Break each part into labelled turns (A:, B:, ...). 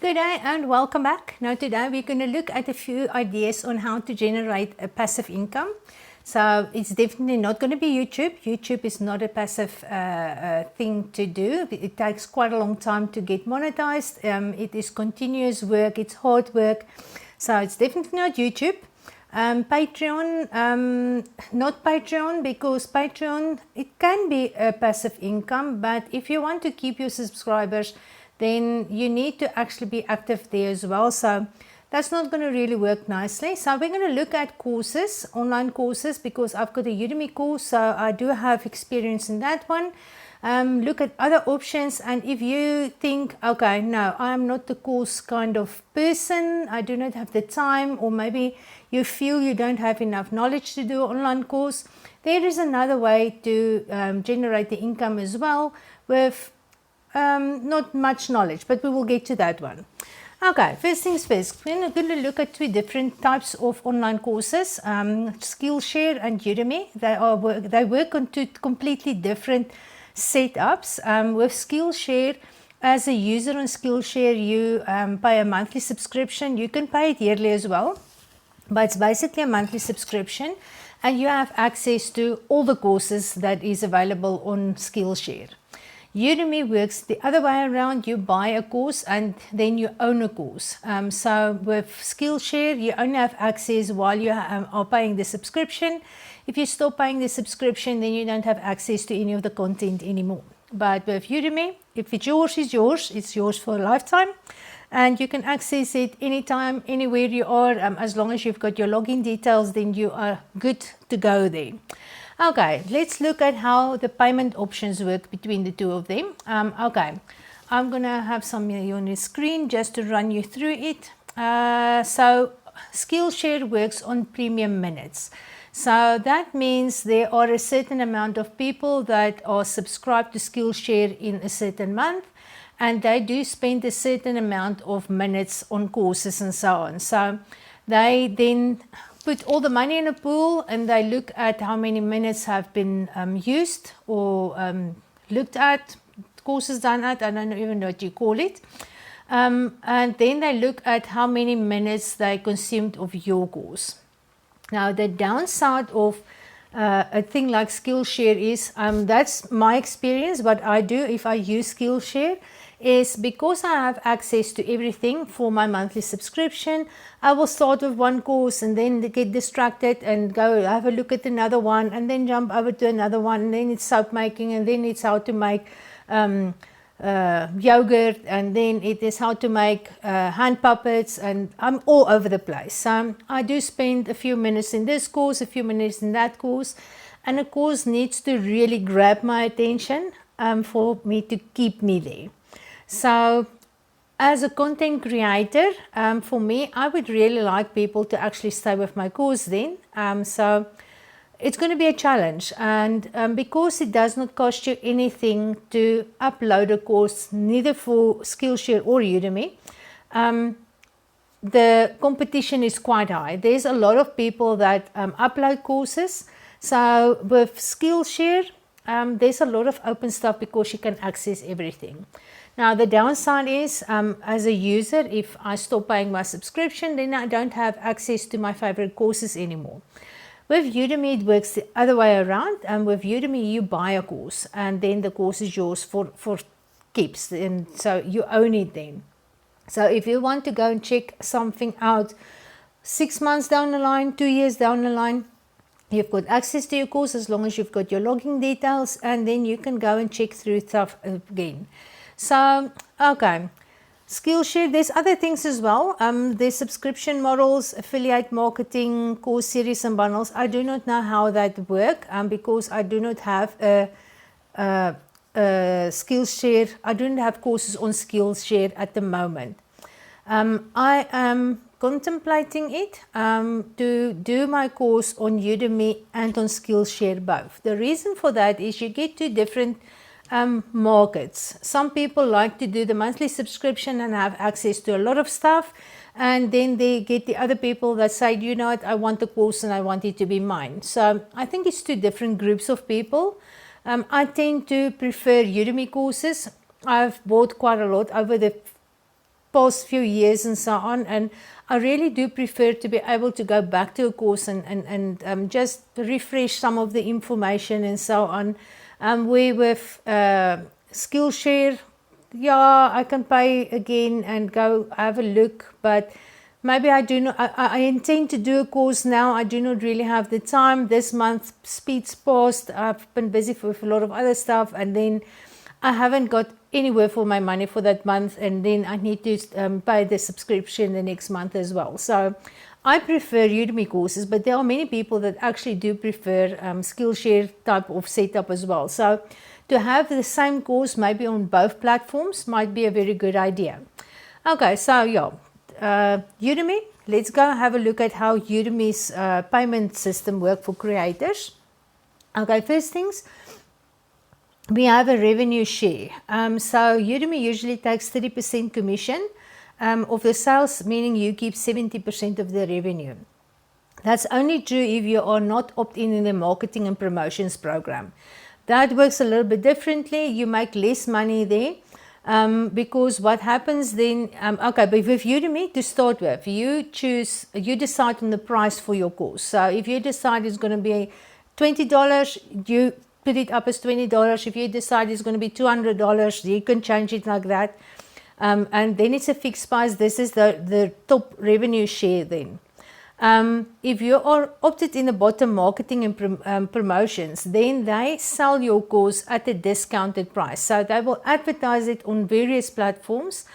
A: Good day and welcome back. Now today we're going to look at a few ideas on how to generate a passive income. So it's definitely not going to be YouTube. YouTube is not a passive thing to do. It takes quite a long time to get monetized. It is continuous work, it's hard work. So it's definitely not YouTube. Patreon, not Patreon, because Patreon, it can be a passive income, but if you want to keep your subscribers, then you need to actually be active there as well. So that's not going to really work nicely. So we're going to look at courses, online courses, because I've got a Udemy course, so I do have experience in that one. Look at other options, and if you think, okay, no, I'm not the course kind of person, I do not have the time, or maybe you feel you don't have enough knowledge to do an online course, there is another way to generate the income as well with not much knowledge, but we will get to that one. Okay, first things first, we're going to look at two different types of online courses, Skillshare and Udemy. They work on two completely different setups. With Skillshare, as a user on Skillshare, you pay a monthly subscription. You can pay it yearly as well, but it's basically a monthly subscription, and you have access to all the courses that is available on Skillshare. Udemy works the other way around. You buy a course and then you own a course. So with Skillshare, you only have access while you are paying the subscription. If you stop paying the subscription, then you don't have access to any of the content anymore. But with Udemy, if it's yours, it's yours for a lifetime. And you can access it anytime, anywhere you are. As long as you've got your login details, then you are good to go there. Okay, let's look at how the payment options work between the two of them. Okay, I'm going to have some here on the screen just to run you through it. So Skillshare works on premium minutes. So that means there are a certain amount of people that are subscribed to Skillshare in a certain month, and they do spend a certain amount of minutes on courses and so on. So they then put all the money in a pool, and they look at how many minutes have been used or looked at, courses done at, I don't even know what you call it. And then they look at how many minutes they consumed of your course. Now, the downside of a thing like Skillshare is, that's my experience, what I do if I use Skillshare, is because I have access to everything for my monthly subscription, I will start with one course and then get distracted and go have a look at another one, and then jump over to another one, and then it's soap making, and then it's how to make yogurt, and then it is how to make hand puppets, and I'm all over the place. I do spend a few minutes in this course, a few minutes in that course, and a course needs to really grab my attention for me to keep me there. So as a content creator, for me, I would really like people to actually stay with my course then. So it's going to be a challenge, and because it does not cost you anything to upload a course, neither for Skillshare or Udemy, the competition is quite high. There's a lot of people that upload courses. So with Skillshare, there's a lot of open stuff because you can access everything. Now, the downside is, as a user, if I stop paying my subscription, then I don't have access to my favorite courses anymore. With Udemy, it works the other way around. And with Udemy, you buy a course, and then the course is yours for keeps, and so you own it then. So if you want to go and check something out 6 months down the line, 2 years down the line, you've got access to your course as long as you've got your login details, and then you can go and check through stuff again. So, okay, Skillshare, there's other things as well. There's subscription models, affiliate marketing, course series and bundles. I do not know how that work because I do not have a Skillshare. I don't have courses on Skillshare at the moment. I am contemplating it to do my course on Udemy and on Skillshare both. The reason for that is you get two different markets. Some people like to do the monthly subscription and have access to a lot of stuff, and then they get the other people that say, you know what, I want the course and I want it to be mine. So I think it's two different groups of people. I tend to prefer Udemy courses. I've bought quite a lot over the past few years and so on, and I really do prefer to be able to go back to a course and just refresh some of the information and so on. Where with Skillshare, yeah, I can pay again and go have a look, but maybe I do not. I intend to do a course now. I do not really have the time. This month speeds past. I've been busy with a lot of other stuff, and then I haven't got anywhere for my money for that month, and then I need to pay the subscription the next month as well. So I prefer Udemy courses, but there are many people that actually do prefer Skillshare type of setup as well. So to have the same course maybe on both platforms might be a very good idea. Okay, so yeah, Udemy, let's go have a look at how Udemy's payment system works for creators. Okay, first things, we have a revenue share. So Udemy usually takes 30% commission of the sales, meaning you keep 70% of the revenue. That's only true if you are not opt-in the marketing and promotions program. That works a little bit differently. You make less money there because what happens then, okay, but with Udemy to start with, you decide on the price for your course. So if you decide it's going to be $20, you put it up as $20. If you decide it's going to be $200, you can change it like that. And then it's a fixed price. This is the top revenue share then. If you are opted in the bottom marketing and promotions, then they sell your course at a discounted price. So they will advertise it on various platforms,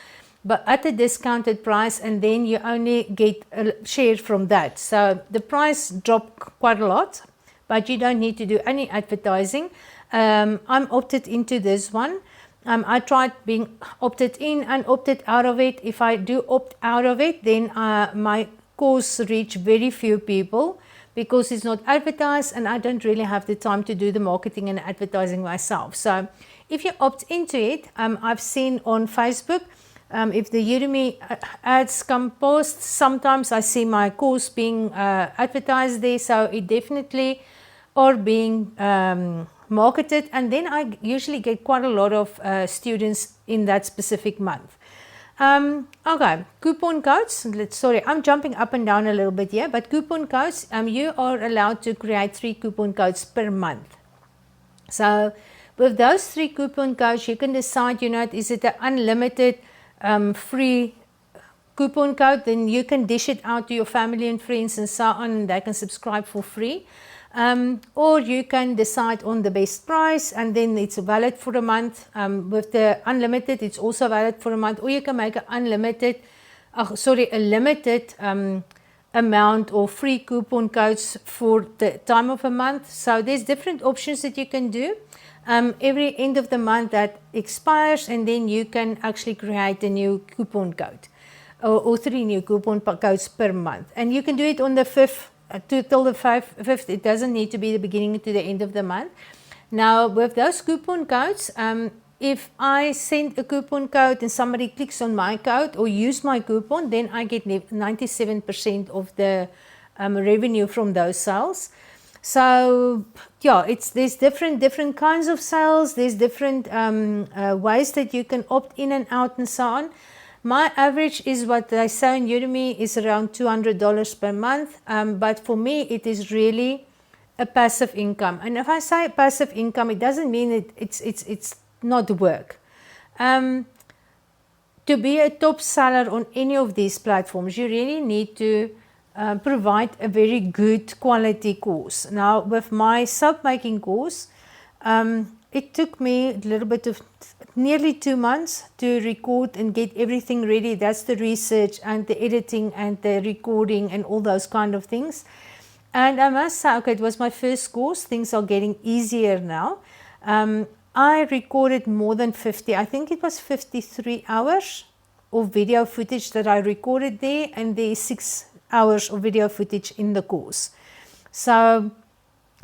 A: but at a discounted price, and then you only get a share from that. So the price dropped quite a lot, but you don't need to do any advertising. I'm opted into this one. I tried being opted in and opted out of it. If I do opt out of it, then my course reach very few people because it's not advertised, and I don't really have the time to do the marketing and advertising myself. So if you opt into it, I've seen on Facebook, if the Udemy ads come post, sometimes I see my course being advertised there, so it definitely are being marketed, and then I usually get quite a lot of students in that specific month. Okay, coupon codes. Sorry, I'm jumping up and down a little bit here, but coupon codes, you are allowed to create 3 coupon codes per month. So with those 3 coupon codes, you can decide, is it an unlimited free coupon code? Then you can dish it out to your family and friends and so on, and they can subscribe for free. Or you can decide on the best price, and then it's valid for a month. With the unlimited, it's also valid for a month. Or you can make a limited amount of free coupon codes for the time of a month. So there's different options that you can do. Every end of the month that expires, and then you can actually create a new coupon code or 3 new coupon codes per month. And you can do it on the 5th till the 5th. It doesn't need to be the beginning to the end of the month. Now with those coupon codes, if I send a coupon code and somebody clicks on my code or use my coupon, then I get 97% of the revenue from those sales. So yeah, there's different kinds of sales. There's different ways that you can opt in and out and so on. My average is what they say in Udemy is around $200 per month, but for me it is really a passive income. And if I say passive income, it doesn't mean it's not work. To be a top seller on any of these platforms, you really need to provide a very good quality course. Now with my soap making course, it took me a little bit of nearly 2 months to record and get everything ready. That's the research and the editing and the recording and all those kind of things. And I must say, okay, it was my first course. Things are getting easier now. I recorded more than 50, I think it was 53 hours of video footage that I recorded there, and there's 6 hours of video footage in the course. So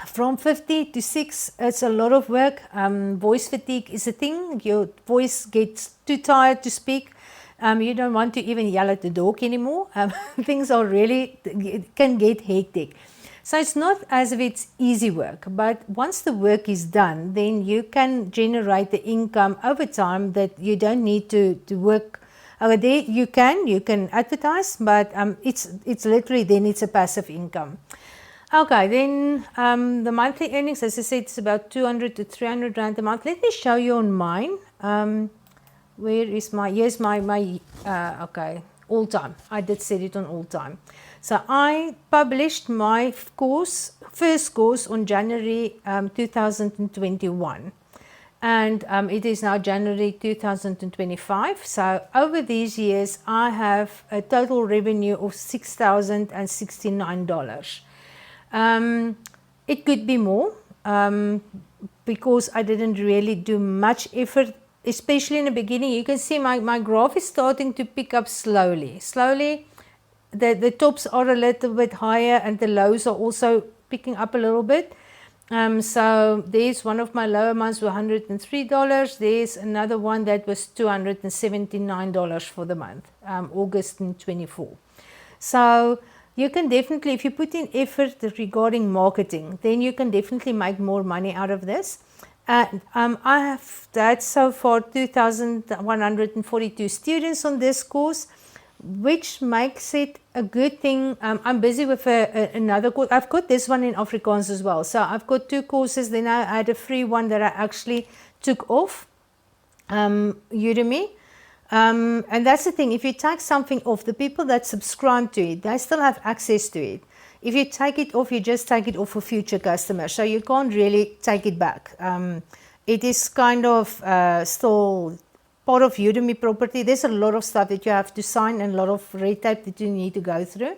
A: from 50 to 6, it's a lot of work. Voice fatigue is a thing. Your voice gets too tired to speak. You don't want to even yell at the dog anymore. Things are really, it can get hectic. So it's not as if it's easy work, but once the work is done, then you can generate the income over time that you don't need to work There you can advertise, but it's literally then it's a passive income. Okay, then the monthly earnings, as I said, it's about 200 to 300 rand a month. Let me show you on mine. Where is my, here's my okay, all time. I did set it on all time. So I published my first course on January 2021. And it is now January 2025. So over these years, I have a total revenue of $6,069. It could be more because I didn't really do much effort, especially in the beginning. You can see my graph is starting to pick up slowly. The tops are a little bit higher and the lows are also picking up a little bit. So there's one of my lower months were $103. There's another one that was $279 for the month, August 24. So you can definitely, if you put in effort regarding marketing, then you can definitely make more money out of this. And I have that so far 2,142 students on this course, which makes it a good thing. I'm busy with another course. I've got this one in Afrikaans as well. So I've got two courses. Then I had a free one that I actually took off Udemy. And that's the thing. If you take something off, the people that subscribe to it, they still have access to it. If you take it off, you just take it off for future customers. So you can't really take it back. It is kind of still part of Udemy property. There's a lot of stuff that you have to sign and a lot of red tape that you need to go through.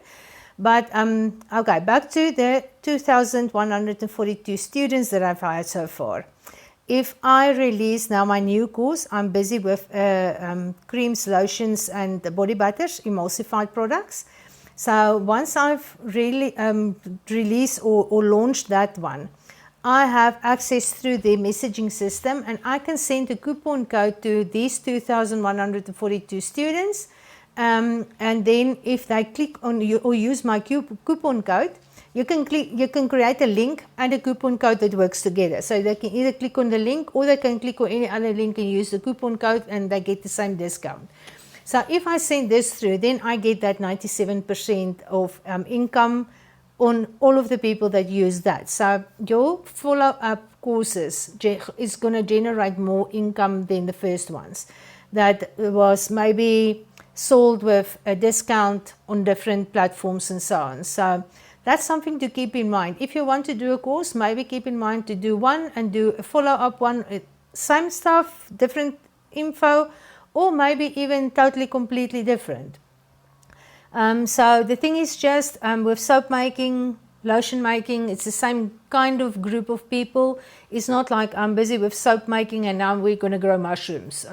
A: But okay, back to the 2,142 students that I've hired so far. If I release now my new course, I'm busy with creams, lotions and body butters, emulsified products. So once I've really released or launched that one, I have access through their messaging system and I can send a coupon code to these 2,142 students. And then if they click on you or use my coupon code, you can create a link and a coupon code that works together. So they can either click on the link or they can click on any other link and use the coupon code and they get the same discount. So if I send this through, then I get that 97% of income on all of the people that use that. So your follow-up courses is going to generate more income than the first ones. That was maybe sold with a discount on different platforms and so on. So that's something to keep in mind. If you want to do a course, maybe keep in mind to do one and do a follow-up one, same stuff, different info, or maybe even totally completely different. So the thing is just with soap making, lotion making, it's the same kind of group of people. It's not like I'm busy with soap making and now we're going to grow mushrooms.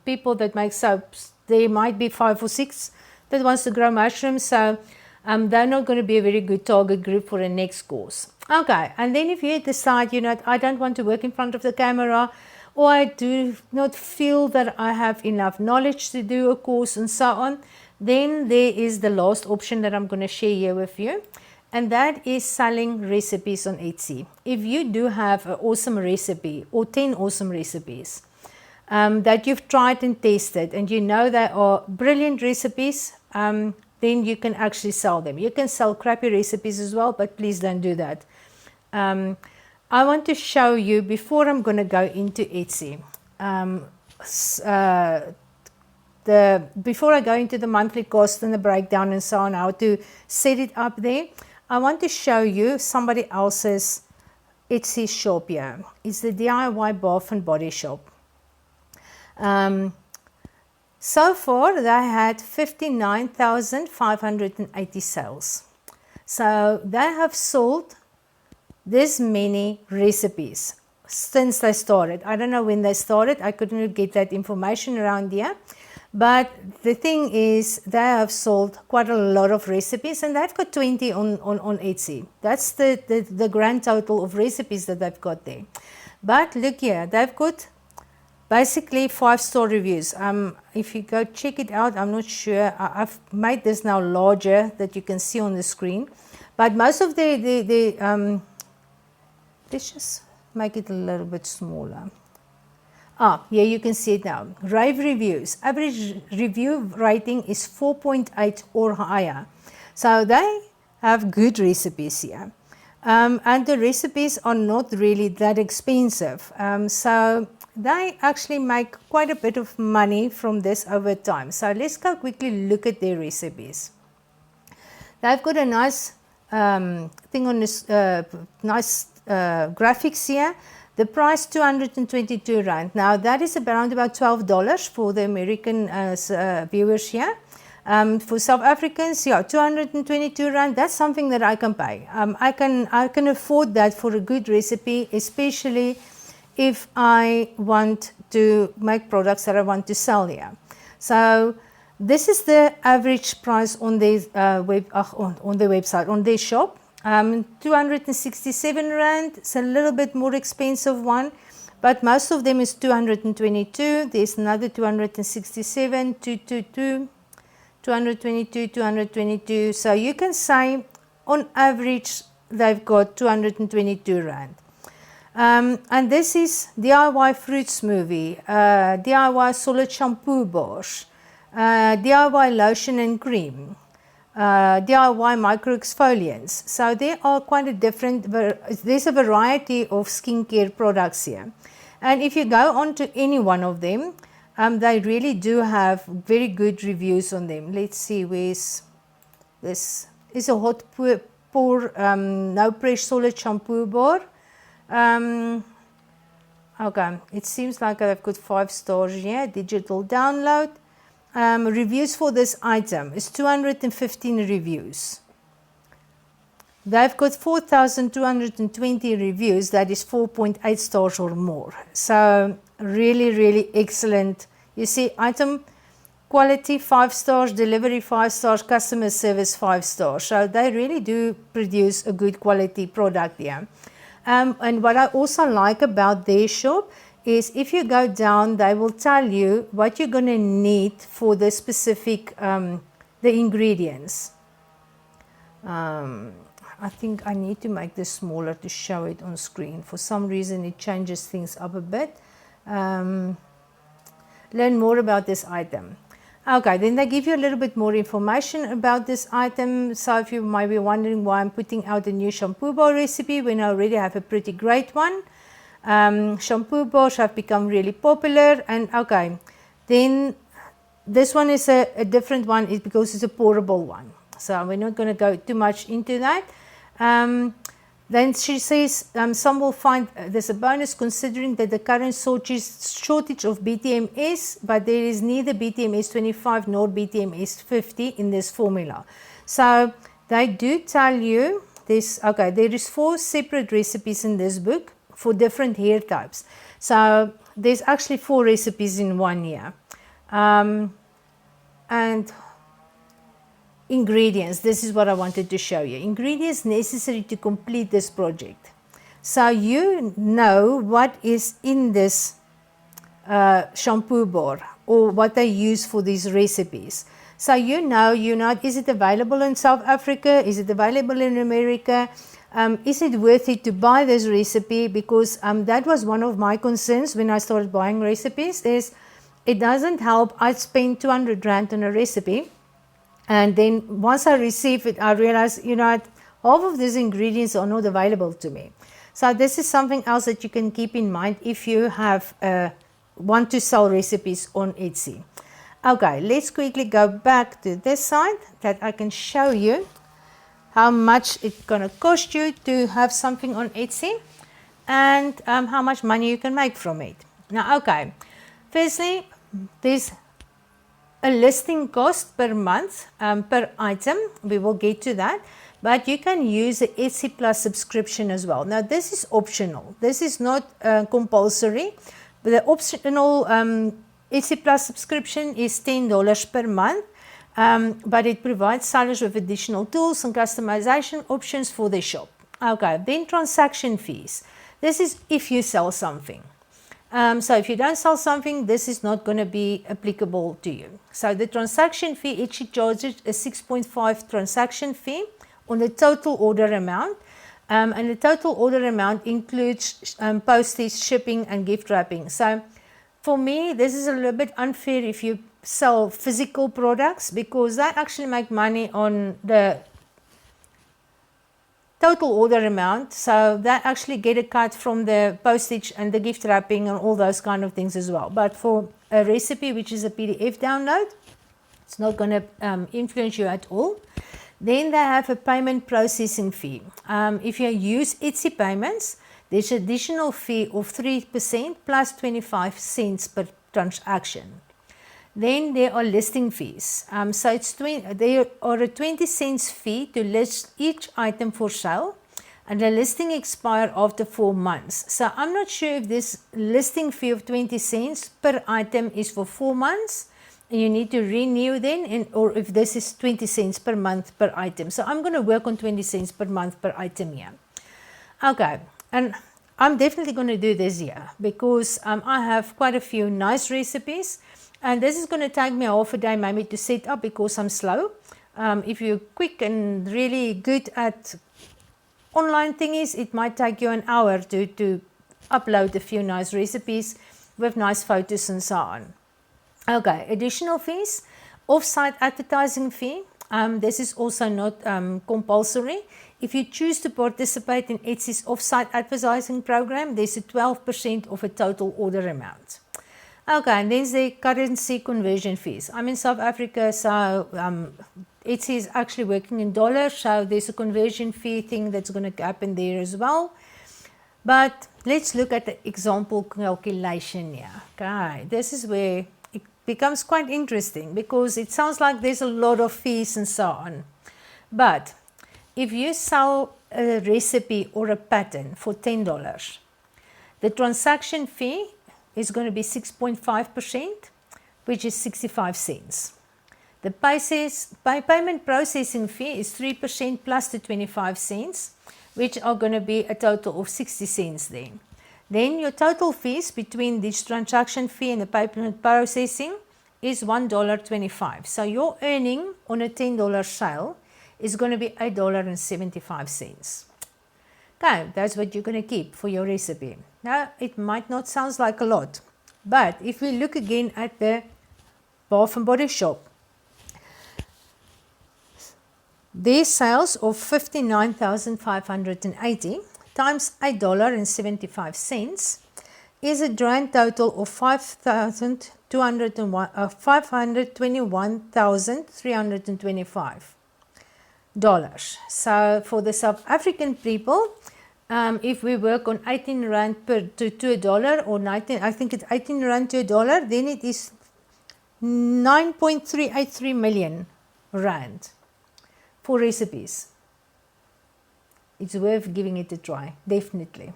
A: People that make soaps, there might be 5 or 6 that wants to grow mushrooms. So they're not going to be a very good target group for the next course. Okay, and then if you decide, you know, I don't want to work in front of the camera, or I do not feel that I have enough knowledge to do a course and so on, then there is the last option that I'm going to share here with you, and that is selling recipes on Etsy. If you do have an awesome recipe or 10 awesome recipes that you've tried and tested and you know they are brilliant recipes, then you can actually sell them. You can sell crappy recipes as well, but please don't do that. I want to show you, before I'm going to go into Etsy, before I go into the monthly cost and the breakdown and so on, how to set it up there, I want to show you somebody else's Etsy shop here. It's the DIY Bath and Body Shop. So far, they had 59,580 sales. So they have sold this many recipes since they started. I don't know when they started. I couldn't get that information around here. But the thing is, they have sold quite a lot of recipes, and they've got 20 on Etsy. That's the grand total of recipes that they've got there. But look here, they've got basically 5-star reviews. If you go check it out, I'm not sure. I've made this now larger that you can see on the screen. But most of let's just make it a little bit smaller. Here you can see it now. Rave reviews. Average review rating is 4.8 or higher. So they have good recipes here. And the recipes are not really that expensive. So they actually make quite a bit of money from this over time. So let's go quickly look at their recipes. They've got a nice thing on this, nice graphics here. The price 222 rand. Now that is around about $12 for the American viewers here. For South Africans, yeah, 222 rand. That's something that I can pay. I can afford that for a good recipe, especially if I want to make products that I want to sell here. So this is the average price on their on their website, on their shop. 267 rand. It's a little bit more expensive one, but most of them is 222. There's another 267, 222, 222, 222. So you can say on average they've got 222 rand. And this is DIY fruit smoothie, DIY solid shampoo bars, DIY lotion and cream, DIY micro exfoliants. So there are quite a there's a variety of skincare products here. And if you go on to any one of them, they really do have very good reviews on them. Let's see, where's this? Is a hot pour no pressure solid shampoo bar. Okay, it seems like I've got 5 stars here. Digital download. Reviews for this item is 215 reviews. They've got 4,220 reviews. That is 4.8 stars or more. So really, really excellent. You see, item quality 5 stars, delivery 5 stars, customer service 5 stars. So they really do produce a good quality product here. And what I also like about their shop is if you go down, they will tell you what you're going to need for the specific, the ingredients. I think I need to make this smaller to show it on screen. For some reason it changes things up a bit. Learn more about this item. Okay, then they give you a little bit more information about this item. So if you might be wondering why I'm putting out a new shampoo bar recipe when I already have a pretty great one. Shampoo bars have become really popular, and okay, then this one is a different one because it's a pourable one. So we're not going to go too much into that. Then she says some will find there's a bonus considering that the current shortage of BTMS, but there is neither BTMS 25 nor BTMS 50 in this formula. So they do tell you this. Okay, there is 4 separate recipes in this book for different hair types. So there's actually 4 recipes in one here. And ingredients, this is what I wanted to show you. Ingredients necessary to complete this project. So you know what is in this shampoo bar or what they use for these recipes. So you know, is it available in South Africa? Is it available in America? Is it worth it to buy this recipe? Because that was one of my concerns when I started buying recipes, is it doesn't help. I spend 200 rand on a recipe, and then once I receive it, I realize, half of these ingredients are not available to me. So this is something else that you can keep in mind if you have want to sell recipes on Etsy. Okay, let's quickly go back to this side that I can show you how much it's going to cost you to have something on Etsy, and how much money you can make from it. Now, okay, firstly, there's a listing cost per month per item. We will get to that, but you can use the Etsy Plus subscription as well. Now, this is optional. This is not compulsory, but the optional Etsy Plus subscription is $10 per month. But it provides sellers with additional tools and customization options for their shop. Okay, then transaction fees. This is if you sell something. So if you don't sell something, this is not going to be applicable to you. So the transaction fee, Etsy charges a 6.5 transaction fee on the total order amount. And the total order amount includes postage, shipping, and gift wrapping. So for me, this is a little bit unfair if you sell physical products, because that actually make money on the total order amount. So that actually get a cut from the postage and the gift wrapping and all those kind of things as well. But for a recipe, which is a PDF download, it's not going to influence you at all. Then they have a payment processing fee. If you use Etsy payments, there's an additional fee of 3% plus 25 cents per transaction. Then there are listing fees. So there are a 20 cents fee to list each item for sale, and the listing expires after 4 months. So I'm not sure if this listing fee of 20 cents per item is for 4 months, and you need to renew then, or if this is 20 cents per month per item. So I'm going to work on 20 cents per month per item here. Okay, and I'm definitely going to do this here because I have quite a few nice recipes. And this is going to take me half a day maybe to set up because I'm slow. If you're quick and really good at online thingies, it might take you an hour to upload a few nice recipes with nice photos and so on. Okay, additional fees, off-site advertising fee. This is also not compulsory. If you choose to participate in Etsy's off-site advertising program, there's a 12% of a total order amount. Okay, and then the currency conversion fees. I'm in South Africa, so Etsy is actually working in dollars, so there's a conversion fee thing that's going to happen there as well. But let's look at the example calculation here. Okay, this is where it becomes quite interesting because it sounds like there's a lot of fees and so on. But if you sell a recipe or a pattern for $10, the transaction fee is going to be 6.5%, which is 65 cents. The payment processing fee is 3% plus the 25 cents, which are going to be a total of 60 cents then. Then your total fees between this transaction fee and the payment processing is $1.25. So your earning on a $10 sale is going to be $8.75. Okay, that's what you're going to keep for your recipe. Now, it might not sound like a lot, but if we look again at the Bath and Body Shop, their sales of $59,580 times $8.75 is a grand total of $521,325. So for the South African people, if we work on 18 rand to $1 or 19, I think it's 18 rand to $1, then it is 9.383 million rand for recipes. It's worth giving it a try, definitely.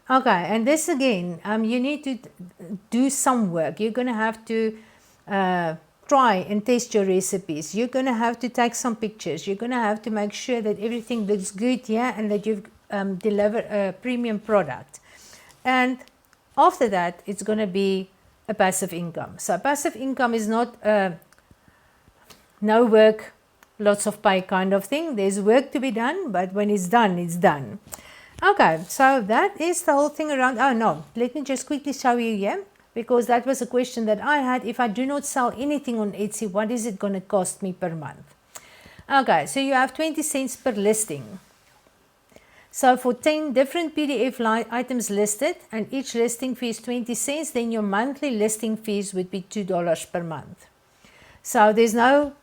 A: Okay, and this again, you need to do some work. You're going to have to try and test your recipes. You're going to have to take some pictures. You're going to have to make sure that everything looks good here and that you've delivered a premium product. And after that, it's going to be a passive income. So passive income is not no work, lots of pay kind of thing. There's work to be done, but when it's done, it's done. Okay, so that is the whole thing around. Oh no, let me just quickly show you here, because that was a question that I had. If I do not sell anything on Etsy, what is it going to cost me per month? Okay, so you have 20 cents per listing. So for 10 different PDF items listed and each listing fee is 20 cents, then your monthly listing fees would be $2 per month. So there's no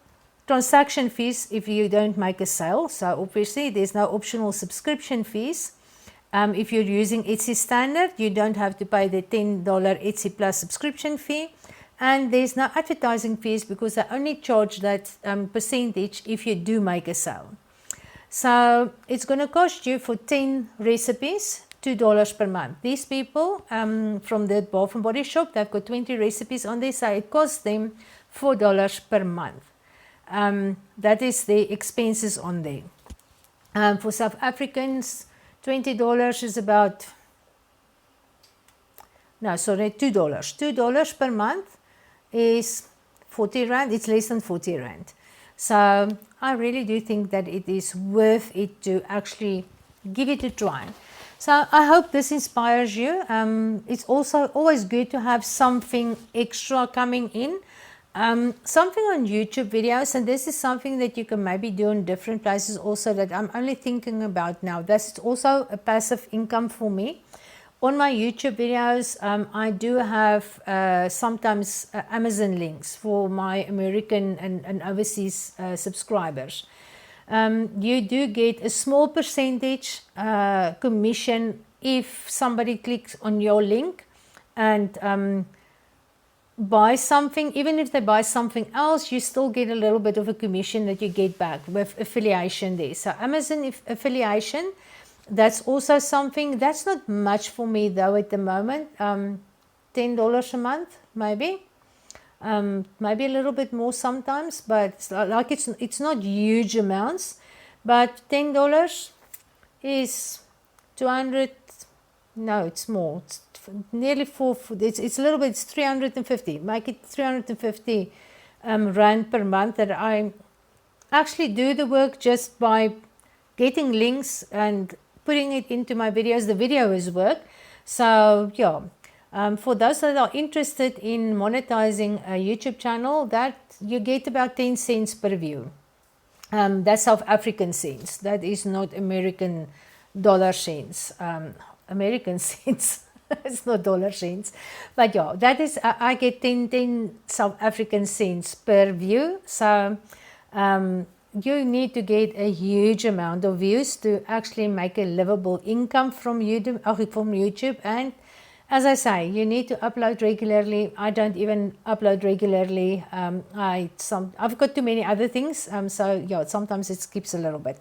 A: transaction fees if you don't make a sale. So obviously there's no optional subscription fees. If you're using Etsy Standard, you don't have to pay the $10 Etsy Plus subscription fee. And there's no advertising fees because they only charge that percentage if you do make a sale. So it's going to cost you for 10 recipes, $2 per month. These people from the Bath and Body Shop, they've got 20 recipes on there, so it costs them $4 per month. That is the expenses on there. For South Africans, $20 is about, no, sorry, $2. $2 per month is 40 Rand. It's less than 40 Rand. So I really do think that it is worth it to actually give it a try. So I hope this inspires you. It's also always good to have something extra coming in. Something on YouTube videos, and this is something that you can maybe do in different places also, that I'm only thinking about now. This is also a passive income for me. On my YouTube videos, I do have sometimes Amazon links for my American and overseas subscribers. You do get a small percentage commission if somebody clicks on your link and buy something. Even if they buy something else, you still get a little bit of a commission that you get back with affiliation there. So Amazon affiliation, that's also something. That's not much for me though at the moment. $10 a month maybe. Maybe a little bit more sometimes, but it's not huge amounts. But $10 is 200. No, it's more. It's nearly four. It's a little bit. It's 350. Make it 350 rand per month that I actually do the work just by getting links and putting it into my videos. The video is work. So yeah. For those that are interested in monetizing a YouTube channel, that you get about 10 cents per view. That's South African cents. That is not American dollar cents. American cents. It's not dollar cents. But yeah, that is, I get 10 South African cents per view. So you need to get a huge amount of views to actually make a livable income from YouTube. And as I say, you need to upload regularly. I don't even upload regularly. I've got too many other things. So yeah, sometimes it skips a little bit.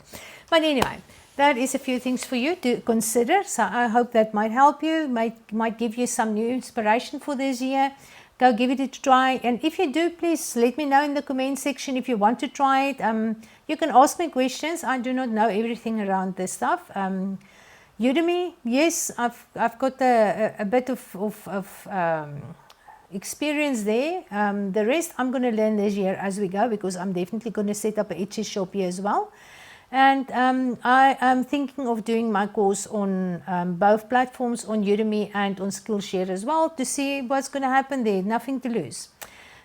A: But anyway, that is a few things for you to consider. So I hope that might help you, might give you some new inspiration for this year. Go give it a try. And if you do, please let me know in the comment section if you want to try it. You can ask me questions. I do not know everything around this stuff. Udemy, yes, I've got a bit of experience there. The rest I'm going to learn this year as we go, because I'm definitely going to set up an Etsy shop here as well. And I am thinking of doing my course on both platforms, on Udemy and on Skillshare as well, to see what's going to happen there. Nothing to lose.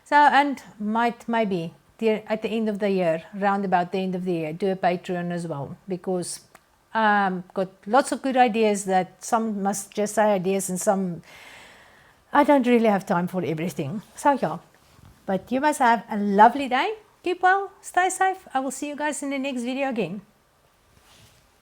A: So, and maybe at the end of the year, round about the end of the year, do a Patreon as well, because got lots of good ideas, that some must just say ideas and some I don't really have time for everything. So yeah, but you must have a lovely day. Keep well, stay safe. I will see you guys in the next video again.